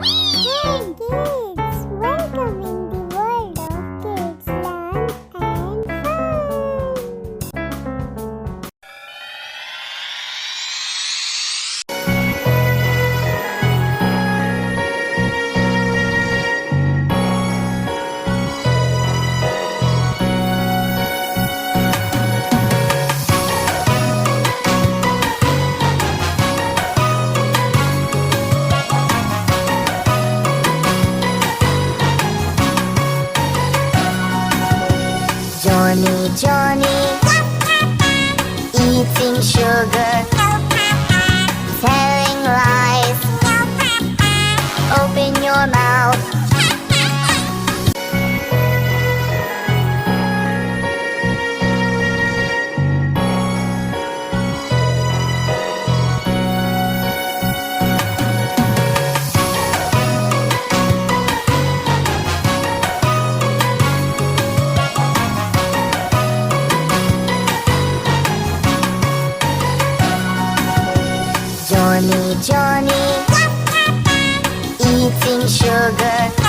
Hey kids, welcome in the world of kids learn and fun. Johny, Johny, eating sugar, telling lies. Open your mouth. Johny, Johny, eating sugar,